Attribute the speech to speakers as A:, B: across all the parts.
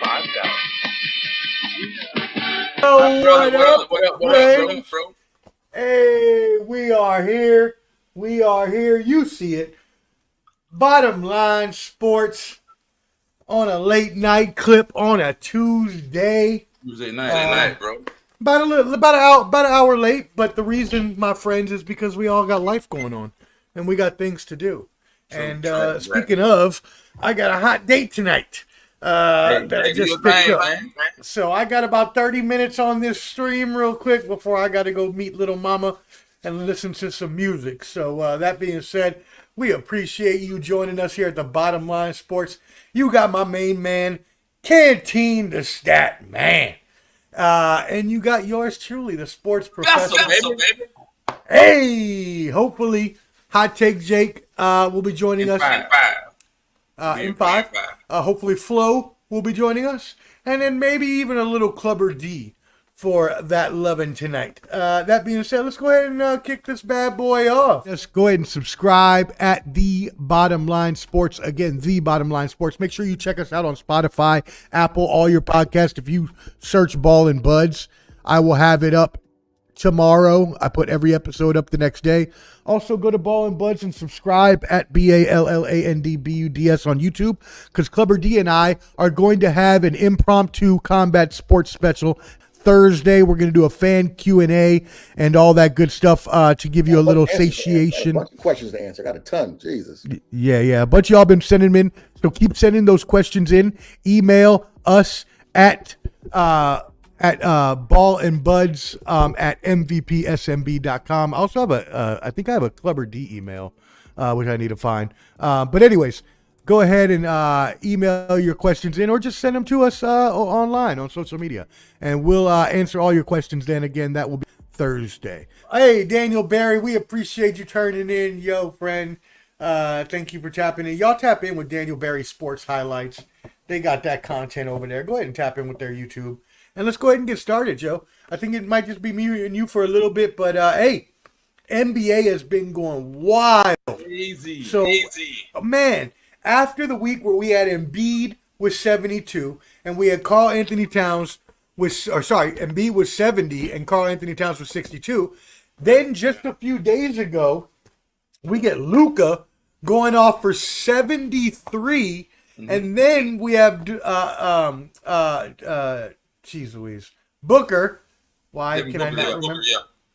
A: 5,000.
B: Oh,
A: what up, bro?
B: Hey, we are here. We are here. You see it. Bottom Line Sports on a late night clip on a Tuesday.
A: Tuesday night, bro.
B: About an hour late, but the reason, my friends, is because we all got life going on and we got things to do. Speaking of, I got a hot date tonight. That I just picked up. So I got about 30 minutes on this stream real quick before I got to go meet little mama and listen to some music. So that being said, we appreciate you joining us here at the Bottom Line Sports. You got my main man, Canteen the Stat Man. And you got yours truly, the sports professor.
A: Baby.
B: Hey, hopefully Hot Take Jake will be joining us. In five. Hopefully Flo will be joining us. And then maybe even a little Clubber D for that loving tonight. That being said, let's go ahead and kick this bad boy off. Just go ahead and subscribe at The Bottom Line Sports. Again, The Bottom Line Sports. Make sure you check us out on Spotify, Apple, all your podcasts. If you search Ball and Buds, I will have it up tomorrow. I put every episode up the next day. Also, go to Ball and Buds and subscribe at BALLANDBUDS on YouTube, because Clubber D and I are going to have an impromptu combat sports special Thursday. We're going to do a fan Q&A and all that good stuff to give you a little satiation.
C: A bunch of questions to answer. I got a ton. Jesus.
B: Yeah. A bunch of y'all been sending them in. So keep sending those questions in. Email us at ballandbuds at mvpsmb.com. I also have I think I have a Clubber D email, which I need to find. But anyways, go ahead and email your questions in, or just send them to us online on social media, and we'll answer all your questions then. Again, that will be Thursday. Hey, Daniel Barry, we appreciate you turning in, yo, friend. Thank you for tapping in. Y'all tap in with Daniel Barry Sports Highlights. They got that content over there. Go ahead and tap in with their YouTube. And let's go ahead and get started, Joe. I think it might just be me and you for a little bit, but hey, NBA has been going wild.
A: Easy.
B: Man, after the week where we had Embiid with 72 and we had Embiid was 70 and Karl Anthony Towns was 62, then just a few days ago, we get Luka going off for 73, and then we have jeez Louise, Booker. Why can I not remember?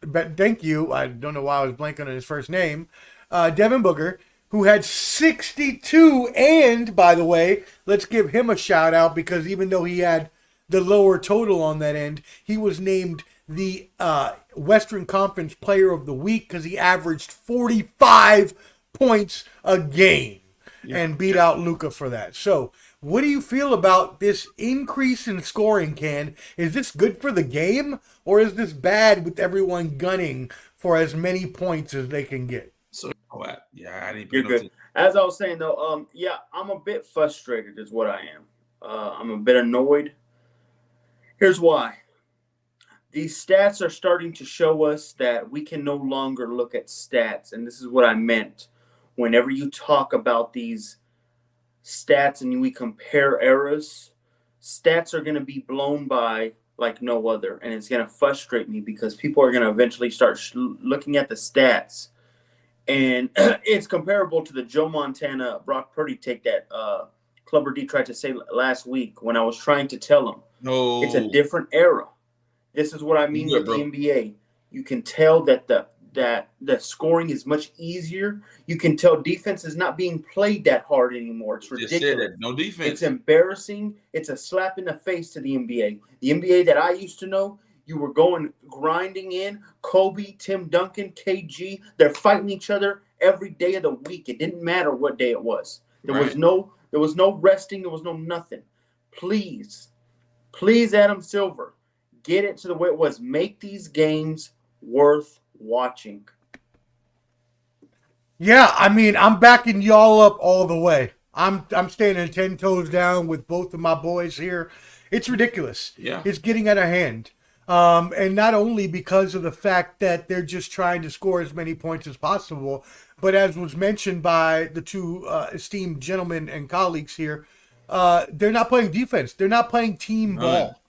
B: But thank you. I don't know why I was blanking on his first name. Devin Booker, who had 62, and by the way, let's give him a shout out, because even though he had the lower total on that end, he was named the Western Conference Player of the Week because he averaged 45 points a game and beat out Luka for that. So, what do you feel about this increase in scoring, Ken? Is this good for the game, or is this bad with everyone gunning for as many points as they can get?
A: So, I didn't.
D: You're good. As I was saying, though, I'm a bit frustrated is what I am. I'm a bit annoyed. Here's why. These stats are starting to show us that we can no longer look at stats, and this is what I meant. Whenever you talk about these stats and we compare eras, stats are going to be blown by like no other, and it's going to frustrate me because people are going to eventually start looking at the stats, and it's comparable to the Joe Montana Brock Purdy take that Clubber D tried to say last week when I was trying to tell him.
A: No,
D: it's a different era. This is what I mean with the NBA. You can tell that the scoring is much easier. You can tell defense is not being played that hard anymore. It's ridiculous.
A: No defense.
D: It's embarrassing. It's a slap in the face to the NBA. The NBA that I used to know, you were grinding in. Kobe, Tim Duncan, KG, they're fighting each other every day of the week. It didn't matter what day it was. There was no resting. There was no nothing. Please, Adam Silver, get it to the way it was. Make these games worth watching.
B: Yeah, I mean, I'm backing y'all up all the way. I'm standing 10 toes down with both of my boys here. It's ridiculous.
A: Yeah.
B: It's getting out of hand. And not only because of the fact that they're just trying to score as many points as possible, but as was mentioned by the two esteemed gentlemen and colleagues here, they're not playing defense. They're not playing team ball,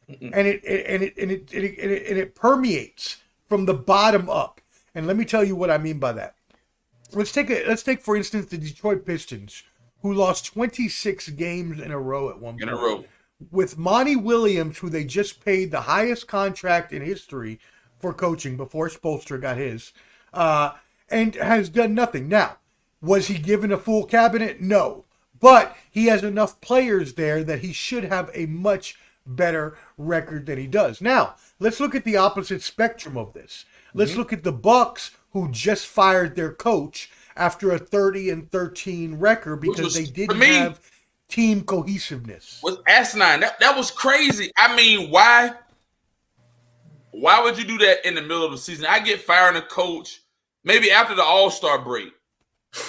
B: and it permeates from the bottom up. And let me tell you what I mean by that. Let's take for instance the Detroit Pistons, who lost 26 games in a row at one point. With Monty Williams, who they just paid the highest contract in history for coaching before Spoelstra got his, and has done nothing. Now, was he given a full cabinet? No. But he has enough players there that he should have a much better record than he does. Now, let's look at the opposite spectrum of this. Let's look at the Bucks, who just fired their coach after a 30-13 record because they didn't have team cohesiveness.
A: Was asinine. That was crazy. I mean, why would you do that in the middle of the season? I get firing a coach maybe after the All-Star break.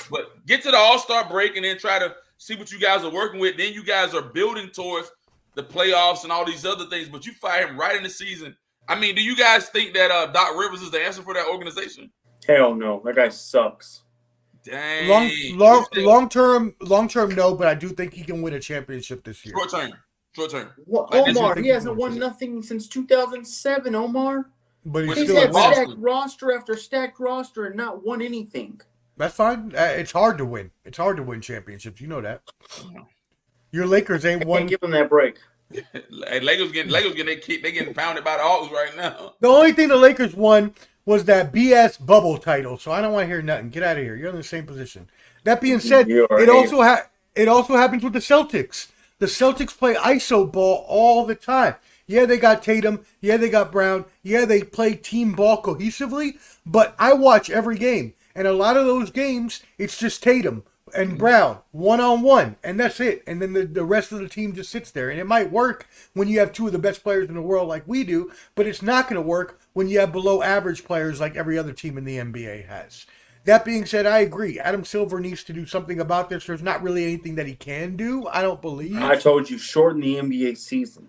A: But get to the All-Star break and then try to see what you guys are working with. Then you guys are building towards the playoffs and all these other things. But you fire him right in the season. I mean, do you guys think that Doc Rivers is the answer for that organization? Hell
D: no. That guy sucks.
A: Dang.
B: Long term, no, but I do think he can win a championship this year.
A: Short term.
D: Well, Omar, he hasn't won nothing since 2007, Omar.
B: But
D: he's had stacked roster after stacked roster and not won anything.
B: That's fine. It's hard to win. It's hard to win championships. You know that. Your Lakers ain't won.
D: Can't give them that break.
A: Lakers getting pounded by the Hawks right now.
B: The only thing the Lakers won was that BS bubble title. So I don't want to hear nothing. Get out of here. You're in the same position. That being said, it also happens with the Celtics. The Celtics play iso ball all the time. Yeah, they got Tatum. Yeah, they got Brown. Yeah, they play team ball cohesively. But I watch every game. And a lot of those games, it's just Tatum and Brown, one-on-one, and that's it. And then the rest of the team just sits there. And it might work when you have two of the best players in the world like we do, but it's not going to work when you have below-average players like every other team in the NBA has. That being said, I agree. Adam Silver needs to do something about this. There's not really anything that he can do, I don't believe.
D: I told you, shorten the NBA season.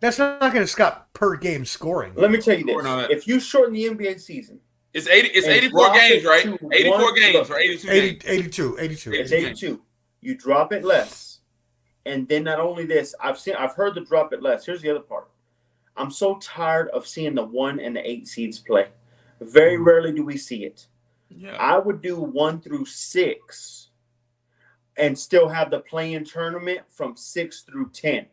B: That's not going to stop per-game scoring.
D: Let me tell you this. If you shorten the NBA season,
A: it's 84 games, right? 84 games or 82 games?
B: 82.
D: It's 82. You drop it less. And then not only this, I've heard the drop it less. Here's the other part. I'm so tired of seeing the 1 and the 8 seeds play. Very rarely do we see it.
A: Yeah.
D: I would do 1 through 6 and still have the play-in tournament from 6 through 10.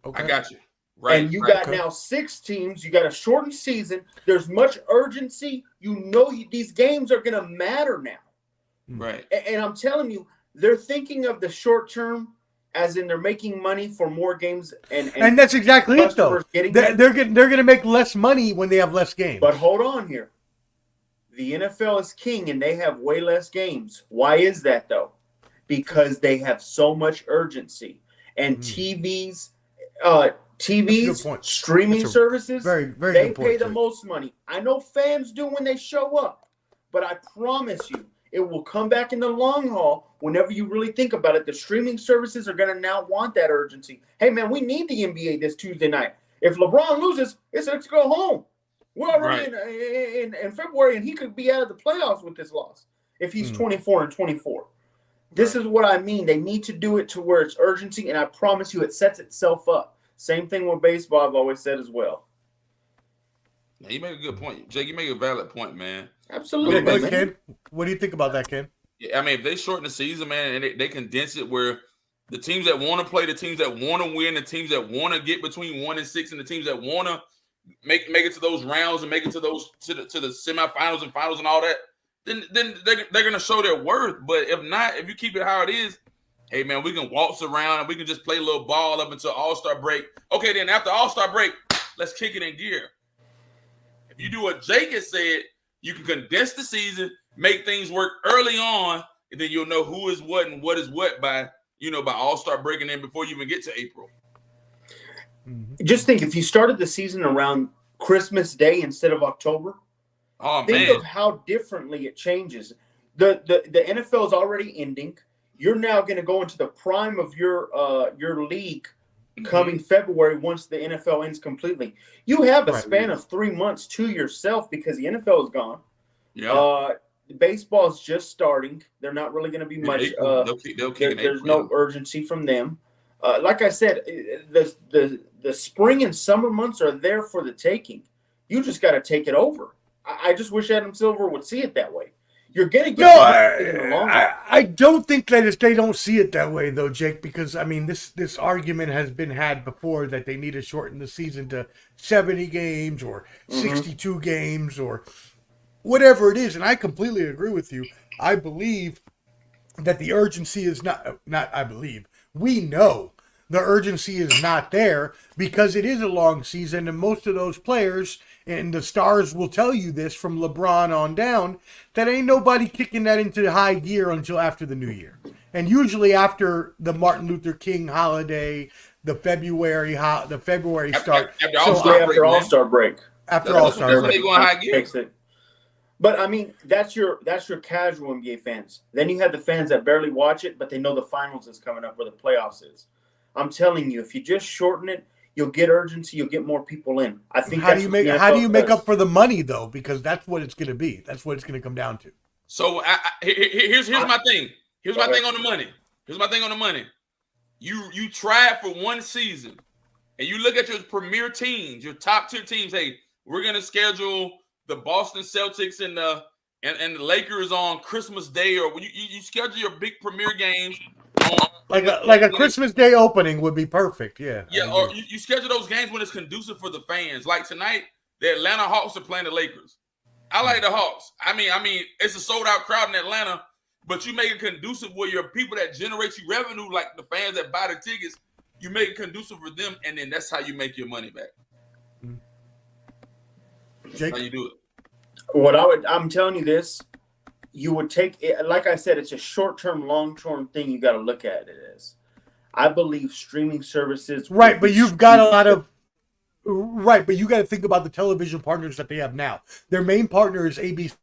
A: Okay. I got you. Right,
D: and you got now 6 teams. You got a shortened season. There's much urgency. These games are going to matter now.
A: Right.
D: And I'm telling you, they're thinking of the short term as in they're making money for more games. And
B: that's exactly it, though. They're going to make less money when they have less games.
D: But hold on here. The NFL is king, and they have way less games. Why is that, though? Because they have so much urgency. And TVs, streaming services, they pay the most money. I know fans do when they show up, but I promise you, it will come back in the long haul. Whenever you really think about it, the streaming services are going to now want that urgency. Hey, man, we need the NBA this Tuesday night. If LeBron loses, let's go home. We're already in February, and he could be out of the playoffs with this loss if he's 24-24. This is what I mean. They need to do it to where it's urgency, and I promise you it sets itself up. Same thing with baseball, I've always said as well.
A: Yeah, you make a good point. Jake, you make a valid point, man.
D: Absolutely.
B: Man. Ken, what do you think about that, Ken?
A: Yeah, I mean, if they shorten the season, man, and they condense it where the teams that want to play, the teams that want to win, the teams that want to get between 1 and 6, and the teams that want to make it to those rounds and make it to those to the semifinals and finals and all that, then they're gonna show their worth. But if not, if you keep it how it is, hey man, we can waltz around and we can just play a little ball up until All-Star break. Okay, then after All-Star break, let's kick it in gear. If you do what Jake has said, you can condense the season, make things work early on, and then you'll know who is what and what is what by All-Star break and then before you even get to April.
D: Just think, if you started the season around Christmas Day instead of October, think of how differently it changes. The NFL is already ending. You're now going to go into the prime of your league coming February once the NFL ends completely. You have a span of 3 months to yourself because the NFL is gone.
A: Yeah.
D: baseball's just starting. They're not really going to be much.
A: They'll kick
D: there's no urgency from them. Like I said, the spring and summer months are there for the taking. You just got to take it over. I just wish Adam Silver would see it that way. You're going to get in the long run.
B: I don't think that they don't see it that way, though, Jake, because, I mean, this argument has been had before that they need to shorten the season to 70 games or 62 games or whatever it is, and I completely agree with you. I believe that the urgency is we know the urgency is not there because it is a long season, and most of those players, and the stars will tell you this from LeBron on down, that ain't nobody kicking that into high gear until after the new year. And usually after the Martin Luther King holiday, the February start.
D: After All-Star break.
B: After All-Star break.
A: Going high gear.
D: But I mean, that's your casual NBA fans. Then you have the fans that barely watch it, but they know the finals is coming up or the playoffs is. I'm telling you, if you just shorten it, you'll get urgency. You'll get more people in. I think. How do you
B: make up for the money though? Because that's what it's going to be. That's what it's going to come down to.
A: So here's my thing. Here's my thing on the money. You try it for one season, and you look at your premier teams, your top tier teams. Hey, we're going to schedule the Boston Celtics and the Lakers on Christmas Day, or you schedule your big premier games.
B: Like a Christmas Day opening would be perfect, yeah.
A: Yeah, or you schedule those games when it's conducive for the fans. Like tonight, the Atlanta Hawks are playing the Lakers. I like the Hawks. I mean, it's a sold-out crowd in Atlanta, but you make it conducive where your people that generate you revenue, like the fans that buy the tickets, you make it conducive for them, and then that's how you make your money back.
B: Jake?
A: How you do
D: it? I'm telling you this. You would take it, like I said, it's a short-term, long-term thing you got to look at it as. I believe streaming services.
B: Right, but you've got a lot of. Right, but you got to think about the television partners that they have now. Their main partner is ABC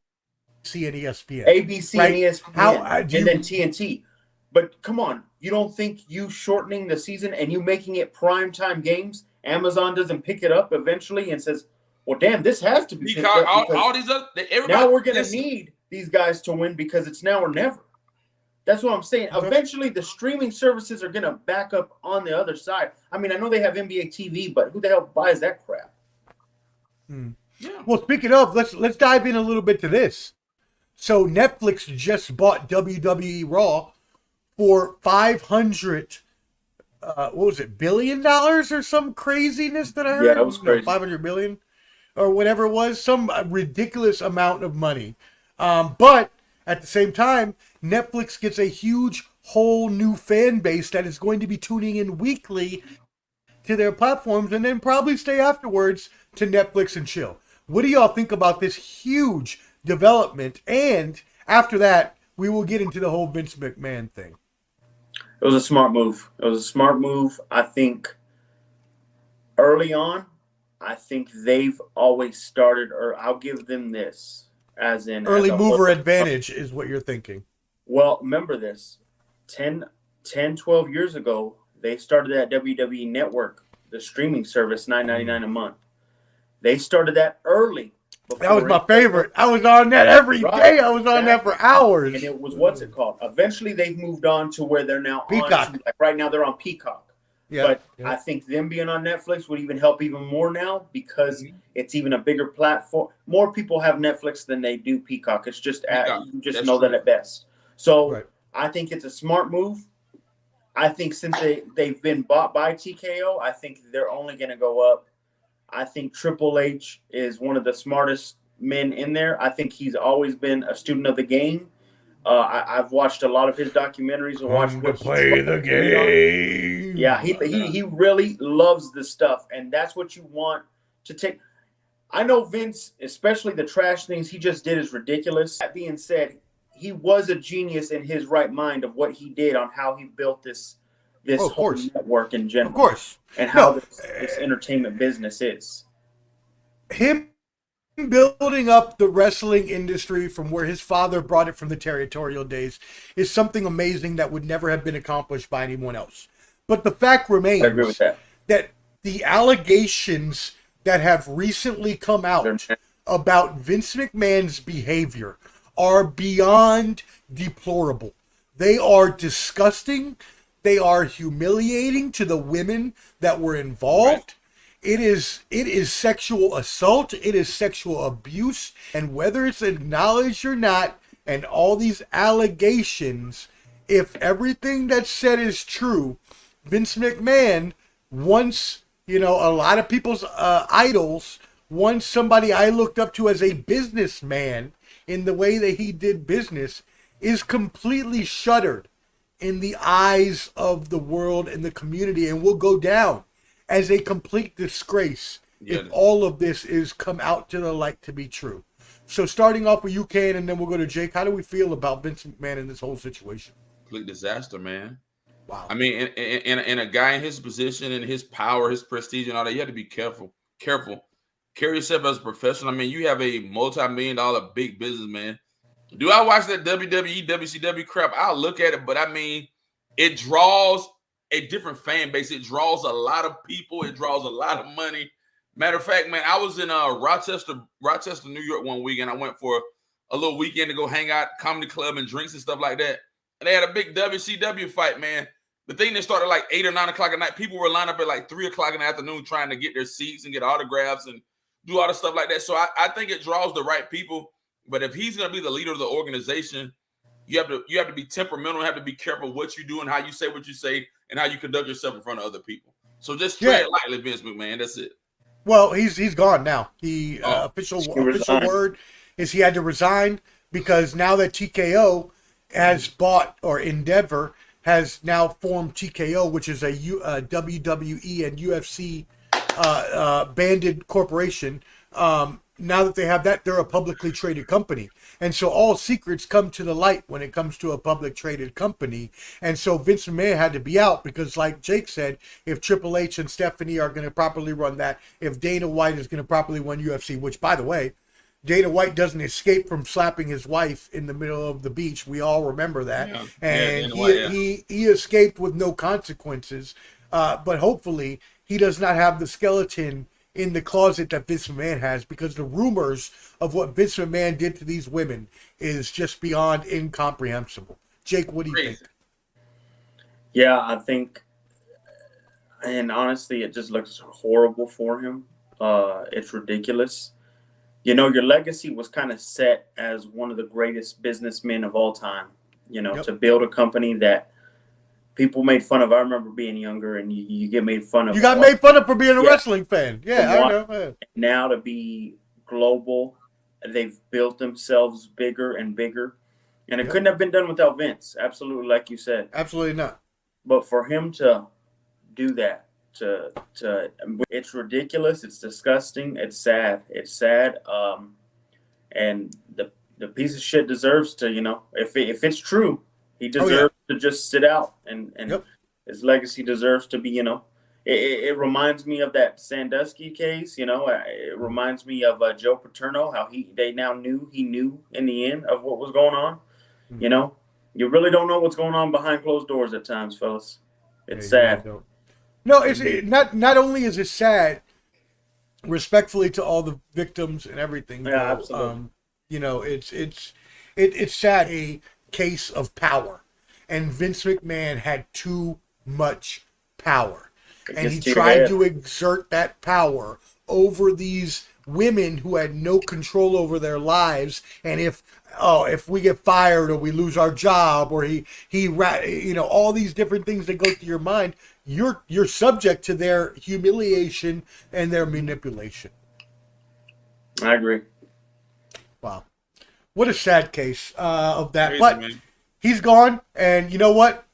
B: and ESPN.
D: ABC and ESPN, and then TNT. But come on, you don't think you shortening the season and you making it primetime games, Amazon doesn't pick it up eventually and says, well, damn, this has to be picked up
A: all these other.
D: Now we're going to need these guys to win because it's now or never. That's what I'm saying. Eventually, the streaming services are going to back up on the other side. I mean, I know they have NBA TV, but who the hell buys that crap?
B: Yeah. Well, speaking of, let's dive in a little bit to this. So Netflix just bought WWE Raw for $500 billion or some craziness that I heard.
D: Yeah, that was crazy.
B: 500 billion or whatever it was, some ridiculous amount of money. But at the same time, Netflix gets a huge whole new fan base that is going to be tuning in weekly to their platforms and then probably stay afterwards to Netflix and chill. What do y'all think about this huge development? And after that, we will get into the whole Vince McMahon thing.
D: It was a smart move. I think early on, I think they've always started, or I'll give them this. As in
B: early mover advantage is what you're thinking.
D: Well, remember this. 10, 12 years ago, they started that WWE Network, the streaming service, $9.99 a month. They started that early.
B: That was my favorite. I was on that every day. I was on that for hours.
D: And it was, what's it called? Eventually, they've moved on to where they're now
B: Peacock.
D: on. Like right now, they're on Peacock.
B: Yeah,
D: but I think them being on Netflix would even help even more now because it's even a bigger platform. More people have Netflix than they do Peacock. It's just you just know that at best. So I think it's a smart move. I think since they've been bought by TKO, I think they're only going to go up. I think Triple H is one of the smartest men in there. I think he's always been a student of the game. I've watched a lot of his documentaries and watched
B: what play the game.
D: Yeah, he really loves this stuff, and that's what you want to take. I know Vince, especially the trash things he just did is ridiculous. That being said, he was a genius in his right mind of what he did on how he built this whole network in general.
B: Of course.
D: And how this entertainment business is.
B: Him building up the wrestling industry from where his father brought it from the territorial days is something amazing that would never have been accomplished by anyone else. But the fact remains
D: I agree with that
B: the allegations that have recently come out about Vince McMahon's behavior are beyond deplorable. They are disgusting. They are humiliating to the women that were involved. It is sexual assault. It is sexual abuse. And whether it's acknowledged or not, and all these allegations, if everything that's said is true, Vince McMahon, once, a lot of people's idols, once somebody I looked up to as a businessman in the way that he did business, is completely shuttered in the eyes of the world and the community, and will go down as a complete disgrace if all of this is come out to the light to be true. So starting off with you, Ken, and then we'll go to Jake. How do we feel about Vince McMahon in this whole situation?
A: Complete disaster, man.
B: Wow.
A: I mean, in a guy in his position and his power, his prestige and all that, you have to be careful. Carry yourself as a professional. I mean, you have a multi-million-dollar big businessman. Do I watch that WWE, WCW crap? I'll look at it, but I mean, it draws a different fan base. It draws a lot of people. It draws a lot of money. Matter of fact, man, I was in Rochester, New York one weekend. I went for a little weekend to go hang out, comedy club and drinks and stuff like that. And they had a big WCW fight, man. The thing that started like 8 or 9 o'clock at night, people were lined up at like 3 o'clock in the afternoon trying to get their seats and get autographs and do all the stuff like that. So I think it draws the right people. But if he's going to be the leader of the organization, you have to be temperamental, you have to be careful what you do and how you say what you say and how you conduct yourself in front of other people. So just tread lightly, Vince McMahon. That's it.
B: Well, he's gone now. The official word is he had to resign because now that TKO has bought, or Endeavor has now formed TKO, which is a WWE and UFC banded corporation. Now that they have that, they're a publicly traded company. And so all secrets come to the light when it comes to a public traded company. And so Vince McMahon had to be out because, like Jake said, if Triple H and Stephanie are going to properly run that, if Dana White is going to properly run UFC, which, by the way, Dana White doesn't escape from slapping his wife in the middle of the beach. We all remember that. Yeah. And he escaped with no consequences. But hopefully he does not have the skeleton in the closet that Vince McMahon has, because the rumors of what Vince McMahon did to these women is just beyond incomprehensible. Jake, what do you think?
D: Yeah, I think, and honestly, it just looks horrible for him. It's ridiculous. Your legacy was kind of set as one of the greatest businessmen of all time, to build a company that people made fun of. I remember being younger, and you get made fun of.
B: You got made fun of for being a wrestling fan. Yeah, I know.
D: Now to be global, they've built themselves bigger and bigger. And it couldn't have been done without Vince. Absolutely, like you said.
B: Absolutely not.
D: But for him to do that, it's ridiculous. It's disgusting. It's sad. And the piece of shit deserves to, if it's true, he deserves to just sit out, and his legacy deserves to be, it reminds me of that Sandusky case, it reminds me of Joe Paterno, how they now knew in the end of what was going on. Mm-hmm. You really don't know what's going on behind closed doors at times, fellas. It's sad.
B: No, it's not only is it sad, respectfully to all the victims and everything.
D: Yeah, absolutely.
B: It's sad. A case of power, and Vince McMahon had too much power, and he tried to exert that power over these women who had no control over their lives. And if we get fired or we lose our job, or he all these different things that go through your mind, you're subject to their humiliation and their manipulation.
D: I agree.
B: Wow. What a sad case of that.
A: Crazy,
B: but
A: man.
B: He's gone, and you know what?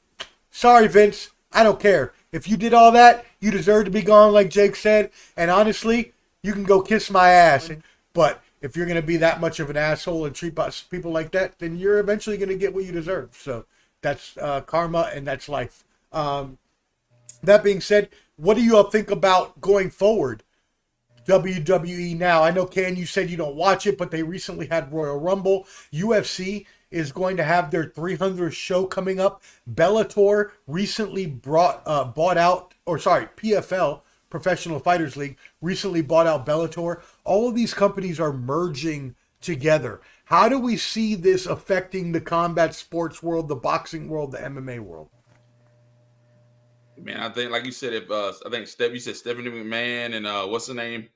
B: Sorry, Vince. I don't care. If you did all that, you deserve to be gone, like Jake said. And honestly, you can go kiss my ass. But if you're going to be that much of an asshole and treat people like that, then you're eventually going to get what you deserve. So that's karma, and that's life. That being said, what do you all think about going forward? WWE now. I know, Ken, you said you don't watch it, but they recently had Royal Rumble. UFC is going to have their 300th show coming up. Bellator recently PFL, Professional Fighters League, recently bought out Bellator. All of these companies are merging together. How do we see this affecting the combat sports world, the boxing world, the MMA world?
A: Man, I think, like you said, if I think you said Stephanie McMahon and what's the name?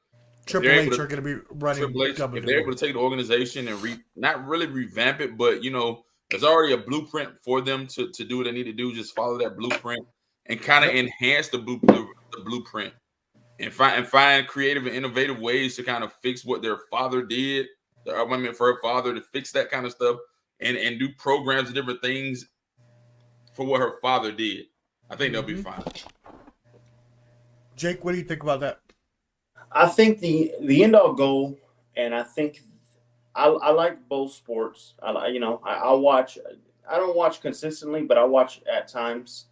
B: Triple H are going to be running
A: Triple H,
B: WWE.
A: if they're able to take the organization and not really revamp it, but there's already a blueprint for them to do what they need to do. Just follow that blueprint and kind of enhance the blueprint and find creative and innovative ways to kind of fix what their father did. For her father to fix that kind of stuff and do programs and different things for what her father did. I think they'll be fine.
B: Jake, what do you think about that?
D: I think the end all goal, and I think I like both sports. I watch. I don't watch consistently, but I watch at times.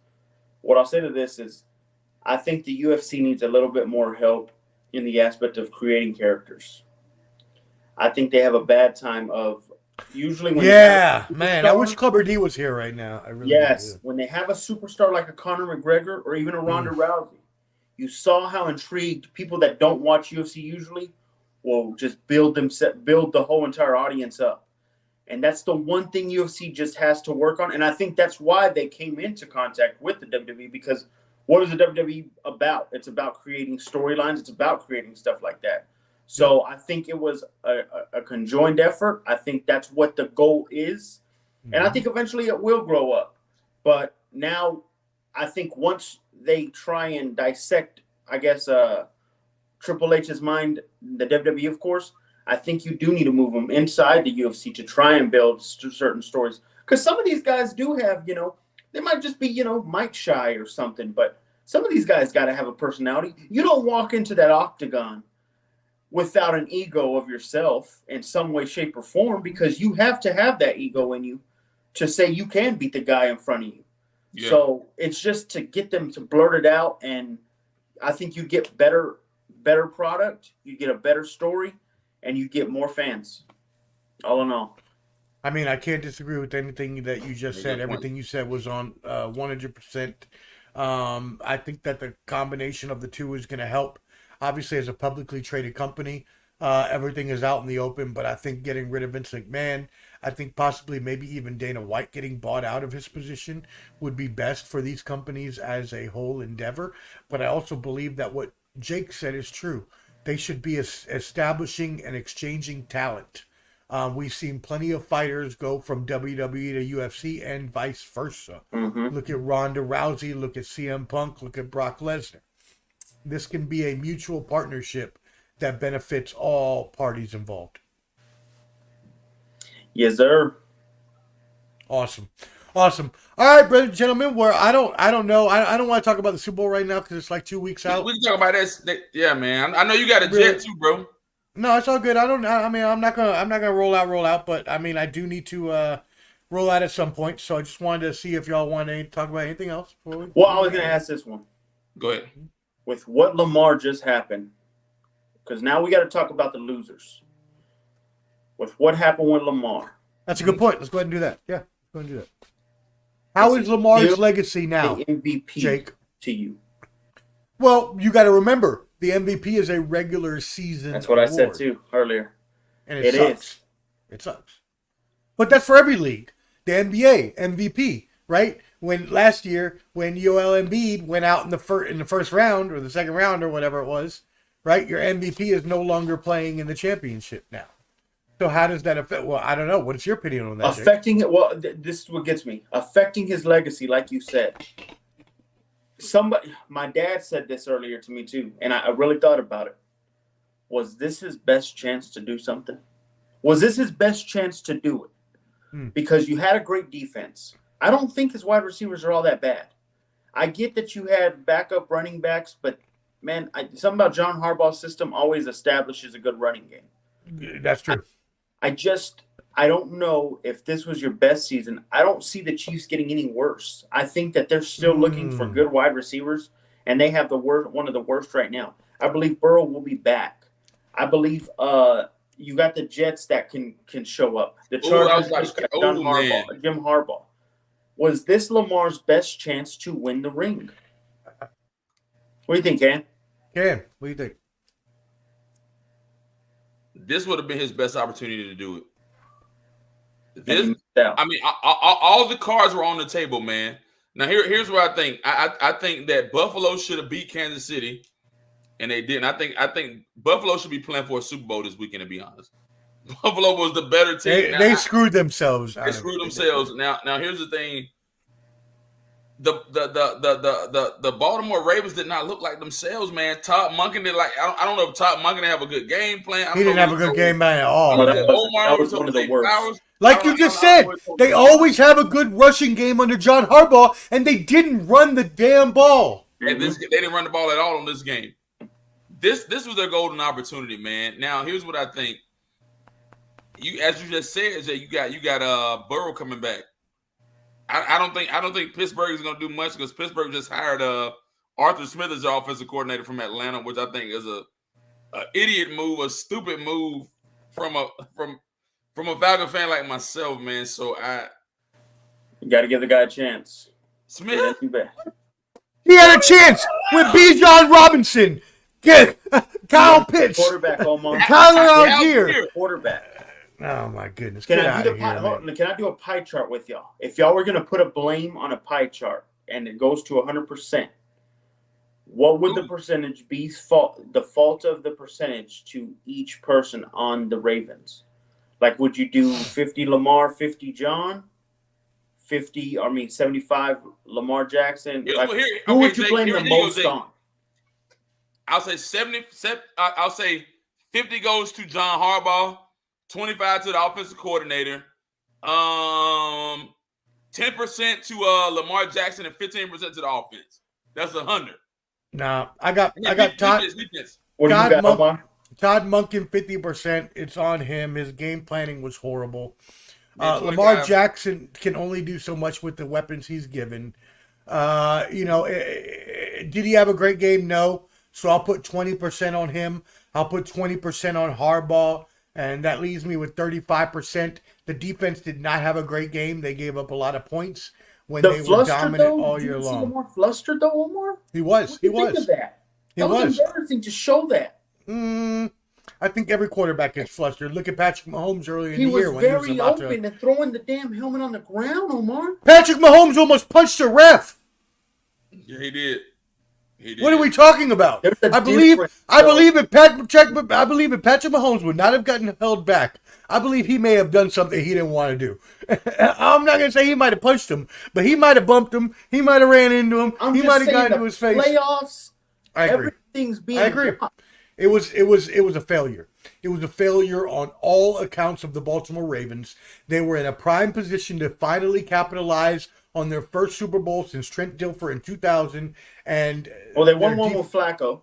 D: What I'll say to this is, I think the UFC needs a little bit more help in the aspect of creating characters. I think they have a bad time of usually when
B: I wish Clubber D was here right now. I really do.
D: When they have a superstar like a Conor McGregor or even a Ronda Rousey, you saw how intrigued people that don't watch UFC usually will just build the whole entire audience up. And that's the one thing UFC just has to work on. And I think that's why they came into contact with the WWE, because what is the WWE about? It's about creating storylines. It's about creating stuff like that. So I think it was a conjoined effort. I think that's what the goal is. And I think eventually it will grow up. But now I think once they try and dissect, I guess, Triple H's mind, the WWE, of course, I think you do need to move them inside the UFC to try and build certain stories. Because some of these guys do have, they might just be, mic shy or something. But some of these guys got to have a personality. You don't walk into that octagon without an ego of yourself in some way, shape, or form, because you have to have that ego in you to say you can beat the guy in front of you. Yeah. So it's just to get them to blurt it out, and I think you get better product, you get a better story, and you get more fans. All in all.
B: I mean, I can't disagree with anything that you just said. Everything you said was on 100%. I think that the combination of the two is going to help. Obviously, as a publicly traded company, everything is out in the open, but I think getting rid of Vince McMahon, I think possibly maybe even Dana White getting bought out of his position would be best for these companies as a whole endeavor. But I also believe that what Jake said is true. They should be establishing and exchanging talent. We've seen plenty of fighters go from WWE to UFC and vice versa. Look at Ronda Rousey, look at CM Punk, look at Brock Lesnar. This can be a mutual partnership that benefits all parties involved.
D: Yes, sir.
B: Awesome. All right, brothers and gentlemen. I don't know. I don't want to talk about the Super Bowl right now because it's like 2 weeks out.
A: We can talk about that. Yeah, man. I know you got a jet too, bro.
B: No, it's all good. I'm not gonna roll out. But I mean, I do need to roll out at some point. So I just wanted to see if y'all want to talk about anything else.
D: I was gonna ask this one.
A: Go ahead.
D: With what Lamar just happened, because now we got to talk about the losers. With what happened with Lamar.
B: That's a good point. Let's go ahead and do that. Yeah, let's go ahead and do that. How is Lamar's legacy now,
D: the MVP,
B: Jake?
D: To you?
B: Well, you got to remember, the MVP is a regular season
D: That's what
B: award.
D: I said, too, earlier.
B: And it sucks. It sucks. But that's for every league. The NBA, MVP, right? When last year, when Joel Embiid went out in the first round or the second round or whatever it was, right? Your MVP is no longer playing in the championship now. So how does that affect? Well, I don't know. What's your opinion on that?
D: Affecting it. Well, this is what gets me. Affecting his legacy, like you said. My dad said this earlier to me too, and I really thought about it. Was this his best chance to do something? Was this his best chance to do it? Because you had a great defense. I don't think his wide receivers are all that bad. I get that you had backup running backs, but man, something about John Harbaugh's system always establishes a good running game.
B: That's true.
D: I don't know if this was your best season. I don't see the Chiefs getting any worse. I think that they're still looking for good wide receivers, and they have one of the worst right now. I believe Burrow will be back. I believe you got the Jets that can show up. The Chargers got Jim Harbaugh. Was this Lamar's best chance to win the ring? What do you think, Ken?
B: Ken, what do you think?
A: this would have been his best opportunity to do it. I mean, all the cards were on the table, man. Now here's what I think. I think that Buffalo should have beat Kansas City, and they didn't. I think Buffalo should be playing for a Super Bowl this weekend. To be honest, Buffalo was the better team.
B: They screwed themselves.
A: They screwed themselves. Now here's the thing. The Baltimore Ravens did not look like themselves, man. Todd Monken did I don't know if Todd Monken didn't have a good game plan.
B: He didn't have a good game plan at all.
D: That was one of the worst.
B: Like you just said, they always have a good rushing game under John Harbaugh, and they didn't run the damn ball.
A: And they didn't run the ball at all in this game. This was their golden opportunity, man. Now here's what I think. As you just said, is that you got Burrow coming back. I don't think Pittsburgh is going to do much because Pittsburgh just hired Arthur Smith as their offensive coordinator from Atlanta, which I think is a idiot move, a stupid move from a Falcon fan like myself, man. So
D: you got to give the guy a chance.
A: Smith,
B: he had a chance with Bijan Robinson, Kyle Pitts,
D: quarterback, Omar,
B: Tyler Algier,
D: quarterback.
B: Oh my goodness!
D: Can I do a pie chart with y'all? If y'all were gonna put a blame on a pie chart and it goes to 100%, what would the percentage be? The fault of the percentage to each person on the Ravens. Like, would you do 50 Lamar, 50 John, 75 Lamar Jackson? Like, who would you blame the most on?
A: I'll say 70. I'll say 50 goes to John Harbaugh. 25 to the offensive coordinator, 10% to Lamar Jackson, and 15% to the offense. That's 100.
B: Nah, I got Todd.
D: What do you got, Omar?
B: Todd Monken 50%. It's on him. His game planning was horrible. Lamar Jackson can only do so much with the weapons he's given. Did he have a great game? No. So I'll put 20% on him. I'll put 20% on Harbaugh. And that leaves me with 35%. The defense did not have a great game. They gave up a lot of points when they were dominant all year long.
D: Lamar flustered though, Omar?
B: He was. He was.
D: Think of that. That was embarrassing to show that.
B: I think every quarterback gets flustered. Look at Patrick Mahomes earlier in the
D: He
B: year
D: was very open and throwing the damn helmet on the ground, Omar.
B: Patrick Mahomes almost punched a ref.
A: Yeah, he did.
B: What are we talking about? I believe if Patrick Mahomes would not have gotten held back, I believe he may have done something he didn't want to do. I'm not going to say he might have punched him, but he might have bumped him. He might have ran into him. He might have gotten into his face.
D: Playoffs.
B: I agree.
D: Everything's being.
B: I agree. It was a failure. It was a failure on all accounts of the Baltimore Ravens. They were in a prime position to finally capitalize on their first Super Bowl since Trent Dilfer in 2000. And
D: they won one with Flacco.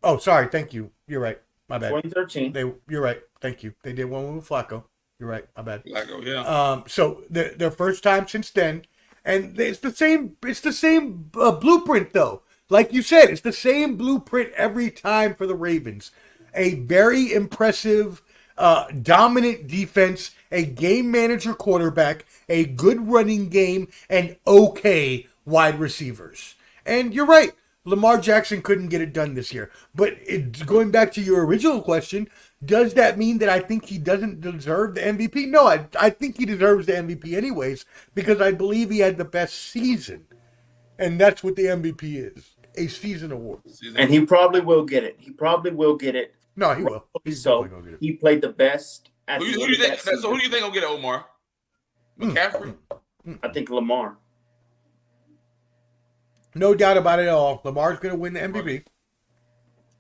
B: Oh, sorry. Thank you. You're right. My bad.
D: 2013.
B: You're right. Thank you. They did one with Flacco. You're right. My bad.
A: Flacco, yeah.
B: So their first time since then, and it's the same. It's the same blueprint, though. Like you said, it's the same blueprint every time for the Ravens. A very impressive, dominant defense, a game manager quarterback, a good running game, and okay wide receivers. And you're right, Lamar Jackson couldn't get it done this year. But going back to your original question, does that mean that I think he doesn't deserve the MVP? No, I think he deserves the MVP anyways, because I believe he had the best season. And that's what the MVP is, a season award.
D: And he probably will get it.
B: No, he will.
D: He played the best.
A: Who do you think will get it, Omar? McCaffrey?
D: I think Lamar.
B: No doubt about it at all. Lamar's going to win the MVP.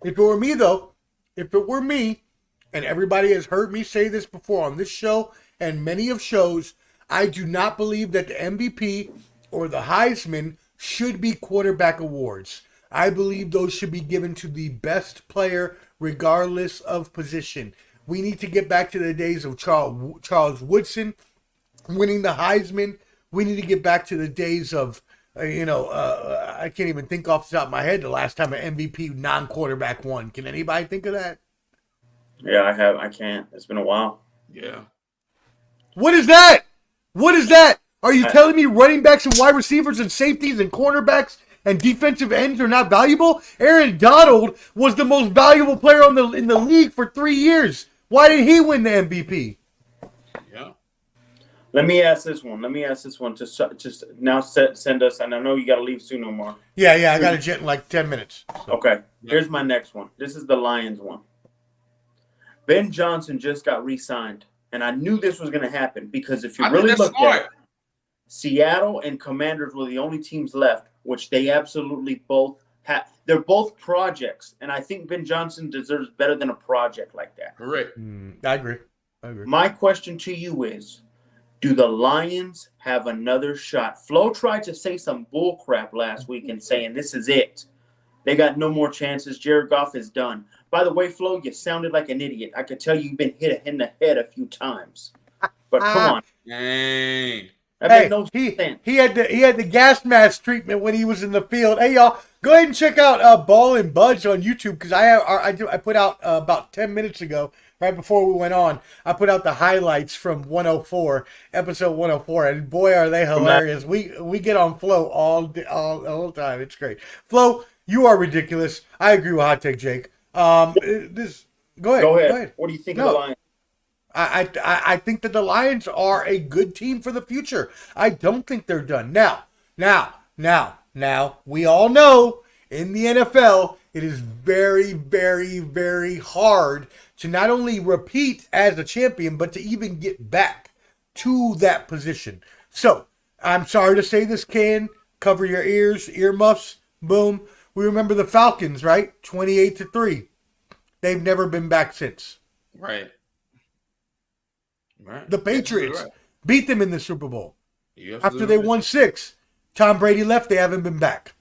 B: If it were me, though, and everybody has heard me say this before on this show and many of shows, I do not believe that the MVP or the Heisman should be quarterback awards. I believe those should be given to the best player regardless of position. We need to get back to the days of Charles Woodson winning the Heisman. We need to get back to the days of, I can't even think off the top of my head the last time an MVP non-quarterback won. Can anybody think of that?
D: Yeah, I have. I can't. It's been a while.
A: Yeah.
B: What is that? Are you telling me running backs and wide receivers and safeties and cornerbacks and defensive ends are not valuable? Aaron Donald was the most valuable player in the league for 3 years. Why did he win the MVP?
A: Yeah.
D: Let me ask this one. Just now send us, and I know you got to leave soon, Omar.
B: Yeah, I got a jet in like 10 minutes. So.
D: Okay, here's my next one. This is the Lions one. Ben Johnson just got re-signed, and I knew this was going to happen because if you really look at it, Seattle and Commanders were the only teams left, which they absolutely both have. They're both projects, and I think Ben Johnson deserves better than a project like that.
A: Correct.
B: I agree.
D: My question to you is, do the Lions have another shot? Flo tried to say some bull crap last week and saying this is it. They got no more chances. Jared Goff is done. By the way, Flo, you sounded like an idiot. I could tell you've been hit in the head a few times. But come on.
A: Dang.
B: He had the gas mask treatment when he was in the field. Hey, y'all, go ahead and check out Ball and Budge on YouTube because I put out about 10 minutes ago, right before we went on, I put out the highlights from 104, episode 104, and boy, are they hilarious. We get on Flo all the time. It's great. Flo, you are ridiculous. I agree with Hot Take Jake. Go ahead. What do you think of the Lions? I think that the Lions are a good team for the future. I don't think they're done. Now, we all know in the NFL, it is very, very, very hard to not only repeat as a champion, but to even get back to that position. So, I'm sorry to say this, Ken. Cover your ears, earmuffs, boom. We remember the Falcons, right? 28-3. They've never been back since.
A: Right.
B: The Patriots beat them in the Super Bowl. After they won 6. Tom Brady left, they haven't been back.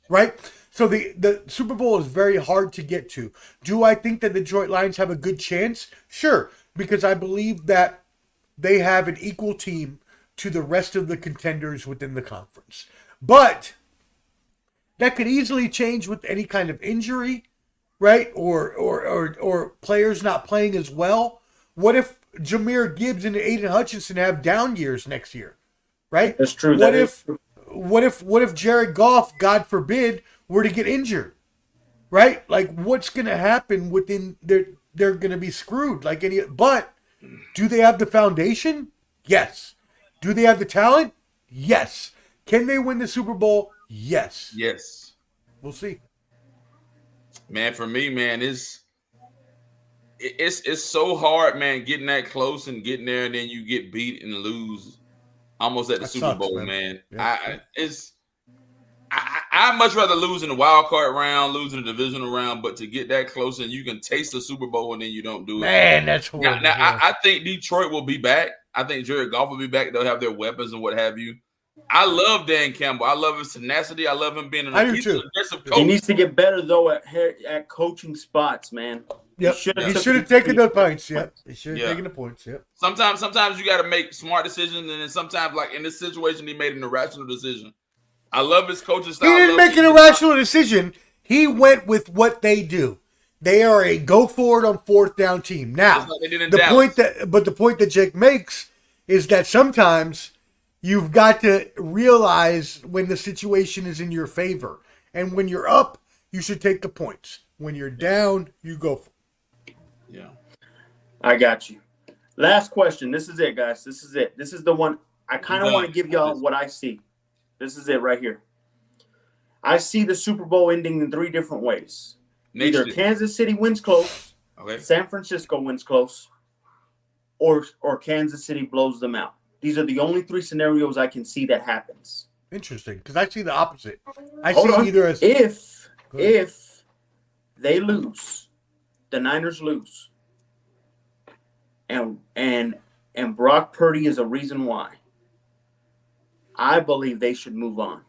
B: Right? So the Super Bowl is very hard to get to. Do I think that the Detroit Lions have a good chance? Sure, because I believe that they have an equal team to the rest of the contenders within the conference. But that could easily change with any kind of injury, right? Or players not playing as well. What if Jahmyr Gibbs and Aiden Hutchinson have down years next year, right?
D: That's true.
B: What if Jared Goff, God forbid, were to get injured, right? Like, what's going to happen within they're going to be screwed. But do they have the foundation? Yes. Do they have the talent? Yes. Can they win the Super Bowl? Yes.
A: Yes.
B: We'll see.
A: Man, for me, man, it's so hard, man, getting that close and getting there, and then you get beat and lose almost at the Super Bowl, man. Yeah. I'd much rather lose in the wild card round, lose in the divisional round, but to get that close and you can taste the Super Bowl and then you don't do it.
B: Man, that's horrible.
A: Now I think Detroit will be back. I think Jared Goff will be back. They'll have their weapons and what have you. I love Dan Campbell. I love his tenacity. I love him being an aggressive coach.
D: He needs to get better, though, at coaching spots, man.
B: Yep. He should have taken the points. Yep. He should have taken the points. Yep.
A: Sometimes you got to make smart decisions, and then sometimes, like in this situation, he made an irrational decision. I love his coaching style.
B: He didn't make an irrational decision. He went with what they do. They are a go forward on fourth down team. Now, the point that Jake makes is that sometimes you've got to realize when the situation is in your favor, and when you're up, you should take the points. When you're down, you go for it.
A: Yeah.
D: I got you. Last question. This is it, guys. This is it. This is the one I kind of want to give y'all what I see. This is it right here. I see the Super Bowl ending in 3 different ways. Either Kansas City wins close, San Francisco wins close, or Kansas City blows them out. These are the only 3 scenarios I can see that happens.
B: Interesting, because I see the opposite. Either as
D: if they lose, the Niners lose, and Brock Purdy is a reason why. I believe they should move on,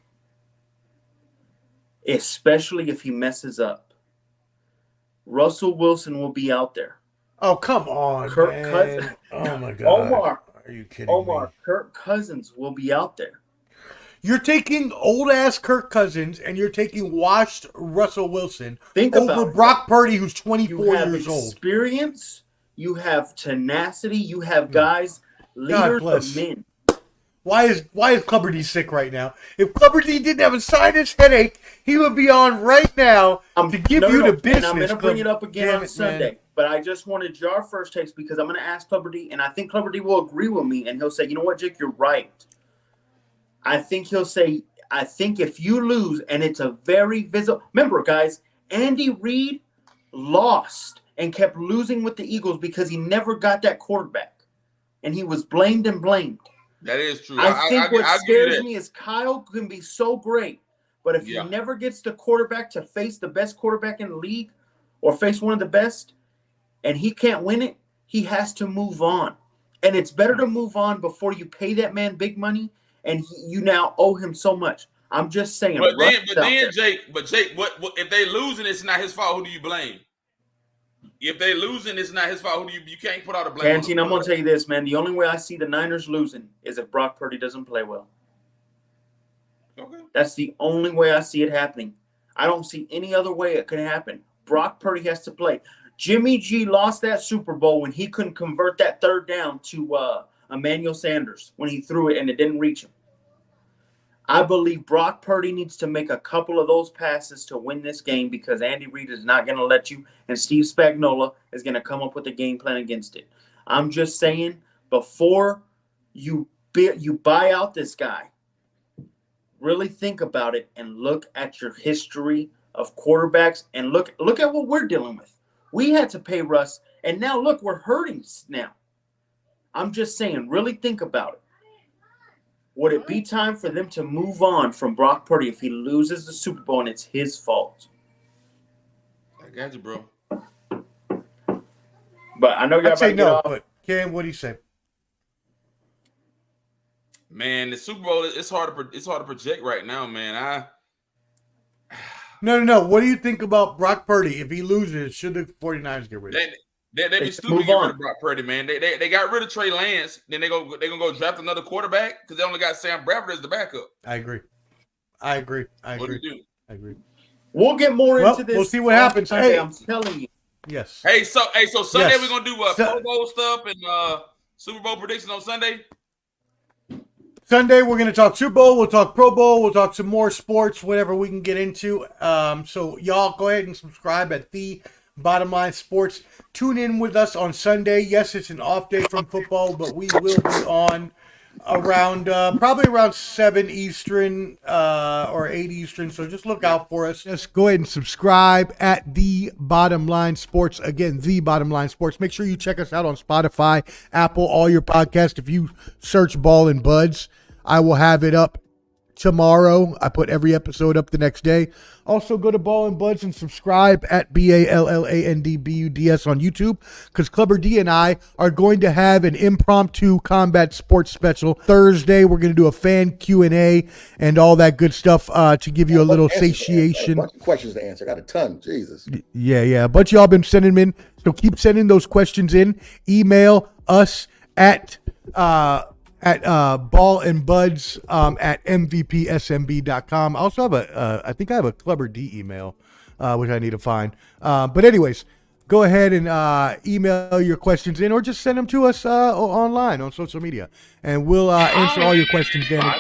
D: especially if he messes up. Russell Wilson will be out there.
B: Oh, come on,
D: Kirk
B: man.
D: Cousins.
B: Oh, my God.
D: Omar.
B: Are you kidding me?
D: Kirk Cousins will be out there.
B: You're taking old-ass Kirk Cousins and you're taking washed Russell Wilson over Brock Purdy, who's 24 years old.
D: Experience. You have tenacity. You have guys, leaders of men.
B: Why is Clubber D sick right now? If Clubber D didn't have a sinus headache, he would be on right now to give you the business.
D: And I'm going to bring it up again on Sunday. Man. But I just wanted your first takes because I'm going to ask Clubber D, and I think Clubber D will agree with me, and he'll say, you know what, Jake, you're right. I think he'll say, I think if you lose, and it's a very visible – remember, guys, Andy Reid lost and kept losing with the Eagles because he never got that quarterback, and he was blamed and blamed.
A: That is true.
D: I think what scares me is Kyle can be so great, but if he never gets the quarterback to face the best quarterback in the league or face one of the best, and he can't win it, he has to move on. And it's better to move on before you pay that man big money and you now owe him so much. I'm just saying.
A: But then Jake, what if they losing, it's not his fault. Who do you blame? If they losing, it's not his fault. Who do you can't put out a blame.
D: Canteen, I'm going to tell you this, man. The only way I see the Niners losing is if Brock Purdy doesn't play well.
A: Okay.
D: That's the only way I see it happening. I don't see any other way it could happen. Brock Purdy has to play. Jimmy G lost that Super Bowl when he couldn't convert that third down to Emmanuel Sanders when he threw it and it didn't reach him. I believe Brock Purdy needs to make a couple of those passes to win this game because Andy Reid is not going to let you, and Steve Spagnuolo is going to come up with a game plan against it. I'm just saying, before you buy out this guy, really think about it and look at your history of quarterbacks and look at what we're dealing with. We had to pay Russ, and now look, we're hurting now. I'm just saying, really think about it. Would it be time for them to move on from Brock Purdy if he loses the Super Bowl and it's his fault?
A: I got you, bro.
D: But I know you're about to get off.
B: But Cam, what do you say?
A: Man, the Super Bowl, it's hard to project right now, man.
B: No. What do you think about Brock Purdy? If he loses, should the 49ers get rid of him?
A: They'd be stupid to get rid of Brock Purdy, man. They got rid of Trey Lance. Then they're gonna go draft another quarterback because they only got Sam Bradford as the backup.
B: I agree.
A: What do you do?
B: I agree.
D: We'll get more into this.
B: We'll see what happens.
D: Sunday,
B: hey,
D: I'm telling you.
B: Yes.
A: Hey, so Sunday we're gonna do Pro Bowl stuff and Super Bowl predictions on Sunday.
B: Sunday, we're going to talk Super Bowl. We'll talk Pro Bowl. We'll talk some more sports, whatever we can get into. So y'all go ahead and subscribe at The Bottom Line Sports. Tune in with us on Sunday. Yes, it's an off day from football, but we will be on around probably around 7 Eastern or 8 Eastern. So just look out for us. Just go ahead and subscribe at The Bottom Line Sports. Again, The Bottom Line Sports. Make sure you check us out on Spotify, Apple, all your podcasts. If you search Ball and Buds, I will have it up tomorrow. I put every episode up the next day. Also, go to Ball and Buds and subscribe at BALLANDBUDS on YouTube because Clubber D and I are going to have an impromptu combat sports special Thursday. We're going to do a fan Q&A and all that good stuff to give you a little satiation.
C: A bunch of questions to answer. I got a ton. Jesus.
B: Yeah. A bunch of y'all been sending them in. So keep sending those questions in. Email us at Ball and Buds at mvpsmb.com. I also have I think I have a Clubber D email, which I need to find. But anyways, go ahead and email your questions in or just send them to us online on social media. And we'll answer all your questions, Danny.